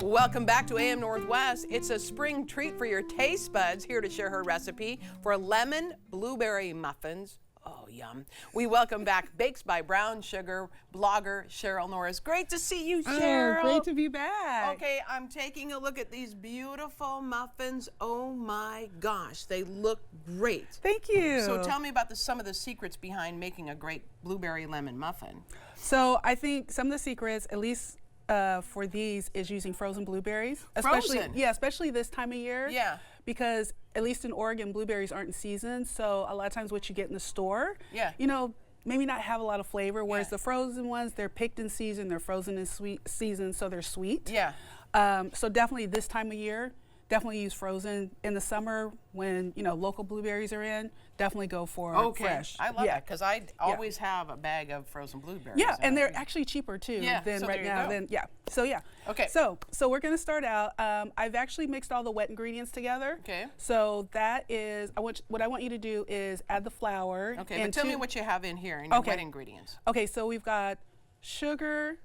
Welcome back to AM Northwest. It's a spring treat for your taste buds. Here to share her recipe for lemon blueberry muffins. Oh, yum. We welcome back Bakes by Brown Sugar blogger Cheryl Norris. Great to see you, Cheryl. Oh, great to be back. Okay, I'm taking a look at these beautiful muffins. Oh my gosh, they look great. Thank you. So tell me about some of the secrets behind making a great blueberry lemon muffin. So I think some of the secrets, at least for these, is using frozen blueberries. Frozen? Yeah, especially this time of year. Yeah. Because at least in Oregon, blueberries aren't in season. So a lot of times what you get in the store, yeah, you know, maybe not have a lot of flavor. Whereas the frozen ones, they're picked in season, they're frozen in season, so they're sweet. Yeah. So definitely this time of year, definitely use frozen. In the summer, when local blueberries are in, definitely go for fresh. I love that because I always have a bag of frozen blueberries. Yeah, and they're actually cheaper too than so right now. Okay. So we're gonna start out. I've actually mixed all the wet ingredients together. Okay. So that is what I want you to do is add the flour. Okay. But tell me what you have in here in your wet ingredients. Okay. So we've got sugar,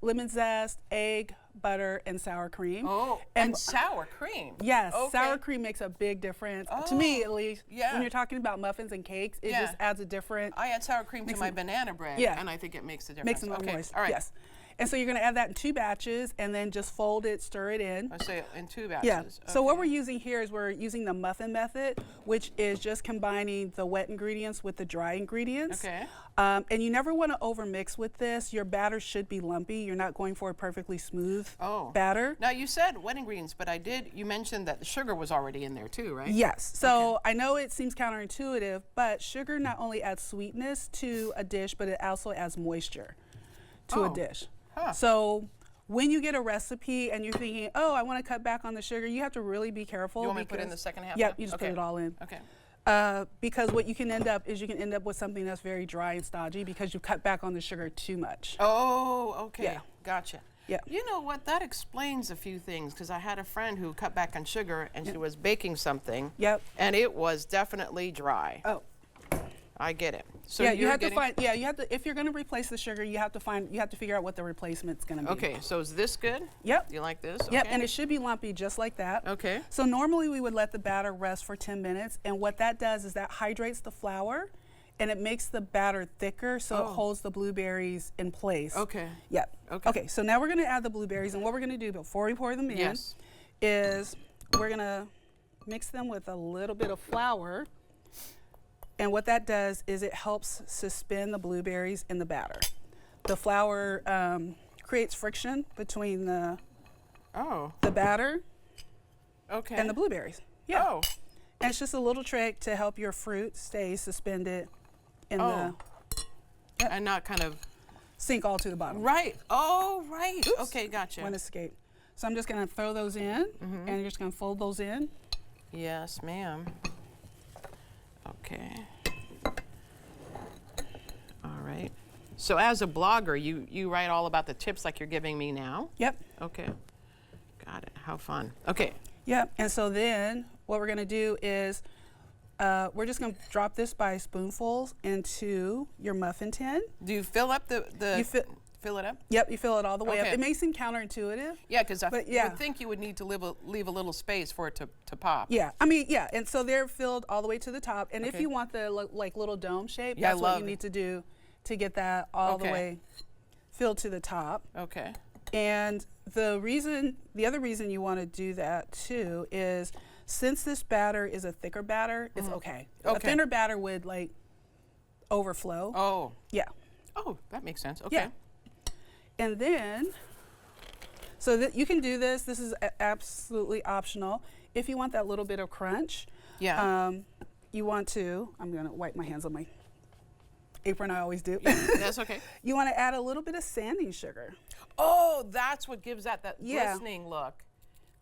lemon zest, egg, butter, and sour cream. Oh, and sour cream. Yes, sour cream makes a big difference, to me at least. Yeah. When you're talking about muffins and cakes, it just adds a different. I add sour cream to my banana bread, and I think it makes a difference. Makes them moist. All right. Yes. And so you're going to add that in 2 batches, and then just fold it, stir it in. I say in 2 batches. Yeah. So what we're using here is we're using the muffin method, which is just combining the wet ingredients with the dry ingredients. Okay. And you never want to overmix with this. Your batter should be lumpy. You're not going for a perfectly smooth batter. Now you said wet ingredients, but you mentioned that the sugar was already in there too, right? Yes. So I know it seems counterintuitive, but sugar not only adds sweetness to a dish, but it also adds moisture to a dish. Huh. So when you get a recipe and you're thinking, oh, I want to cut back on the sugar, you have to really be careful. You want me to put in the second half? Yep, you just put it all in. Okay. Because what you can end up with something that's very dry and stodgy because you cut back on the sugar too much. Oh, okay. Yeah. Gotcha. Yeah. You know what? That explains a few things because I had a friend who cut back on sugar and she was baking something. Yep. And it was definitely dry. Oh. I get it. So yeah, you have to find. Yeah, you have to. If you're going to replace the sugar, you have to figure out what the replacement's going to be. Okay. So is this good? Yep. You like this? Yep. Okay. And it should be lumpy, just like that. Okay. So normally we would let the batter rest for 10 minutes, and what that does is that hydrates the flour, and it makes the batter thicker, so it holds the blueberries in place. Okay. Yep. Okay. Okay. So now we're going to add the blueberries, and what we're going to do before we pour them in is we're going to mix them with a little bit of flour. And what that does is it helps suspend the blueberries in the batter. The flour creates friction between the batter and the blueberries. Yeah. Oh. And it's just a little trick to help your fruit stay suspended in the and not kind of sink all to the bottom. Right. Oh, right. Oops. Okay, gotcha. One escape. So I'm just going to throw those in, and you're just going to fold those in. Yes, ma'am. Okay. All right. So as a blogger, you write all about the tips like you're giving me now? Yep. Okay. Got it. How fun. Okay. Yep. And so then what we're going to do is we're just going to drop this by spoonfuls into your muffin tin. Do you fill up fill it up? Yep, you fill it all the way up. It may seem counterintuitive. Yeah, because I would think you would need to leave a little space for it to pop. Yeah, I mean, yeah, and so they're filled all the way to the top. And if you want the little dome shape, that's what you need to do to get that all the way filled to the top. Okay. And the other reason you want to do that too is since this batter is a thicker batter, it's okay. A thinner batter would overflow. Oh. Yeah. Oh, that makes sense. Okay. Yeah. And then, so that you can do this. This is absolutely optional. If you want that little bit of crunch, you want to. I'm gonna wipe my hands on my apron. I always do. Yeah, that's okay. You want to add a little bit of sanding sugar. Oh, that's what gives that glistening look.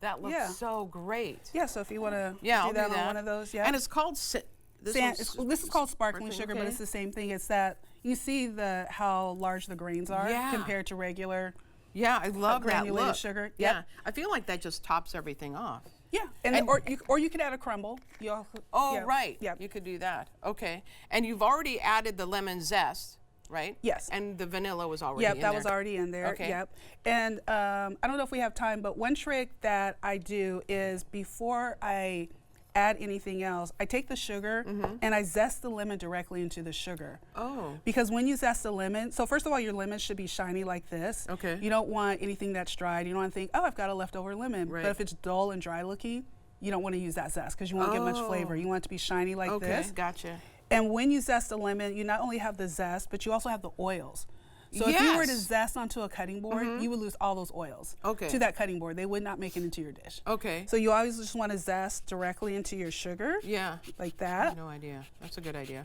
That looks so great. Yeah. So if you want to do that on one of those, And it's called this is called sparkling sugar, but it's the same thing. It's that you see how large the grains are compared to regular. Yeah, I love granulated that look. sugar. Yeah, I feel like that just tops everything off. Yeah, and or you could add a crumble. Right. Yeah, you could do that. Okay, and you've already added the lemon zest. right? Yes. And the vanilla was already Yep, in that there. was already in there. Okay. Yep. And I don't know if we have time, but one trick that I do is before I add anything else, I take the sugar and I zest the lemon directly into the sugar. Oh. Because when you zest a lemon, so first of all, your lemon should be shiny like this. Okay. You don't want anything that's dried. You don't want to think, oh, I've got a leftover lemon. Right. But if it's dull and dry looking, you don't want to use that zest because you won't get much flavor. You want it to be shiny like this. Okay, gotcha. And when you zest a lemon, you not only have the zest, but you also have the oils. So if you were to Yes. zest onto a cutting board, you would lose all those oils to that cutting board. They would not make it into your dish. Okay. So you always just want to zest directly into your sugar, Yeah. like I that. have no idea. That's a good idea.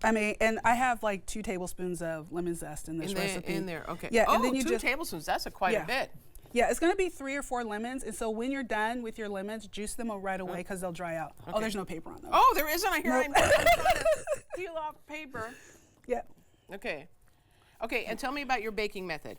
I mean, and I have like 2 tablespoons of lemon zest in this recipe. In there, okay. Yeah, oh, and then you 2 just tablespoons. That's quite a bit. Yeah, it's going to be 3 or 4 lemons, and so when you're done with your lemons, juice them right away because they'll dry out. Oh, there's no paper on them. Oh, there isn't. I hear Nope. I'm trying to peel off paper. Yeah. Okay. Okay, and tell me about your baking method.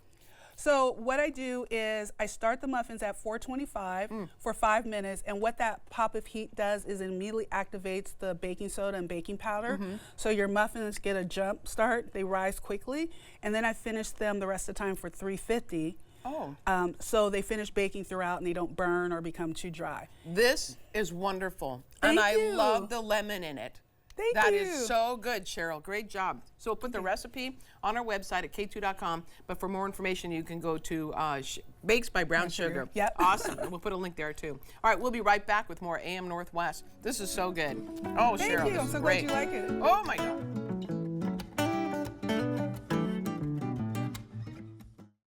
So what I do is I start the muffins at 425 for 5 minutes, and what that pop of heat does is it immediately activates the baking soda and baking powder. So your muffins get a jump start, they rise quickly, and then I finish them the rest of the time for 350. Oh. So they finish baking throughout and they don't burn or become too dry. This is wonderful. Thank and you. I love the lemon in it. Thank That you. is so good, Cheryl. Great job. So we'll put the recipe on our website at k2.com, but for more information, you can go to Bakes by Brown Sugar. Yep. Awesome. And we'll put a link there, too. All right, we'll be right back with more AM Northwest. This is so good. Oh, Thank Cheryl, you. this I'm is so great. glad you like it. Oh, my God.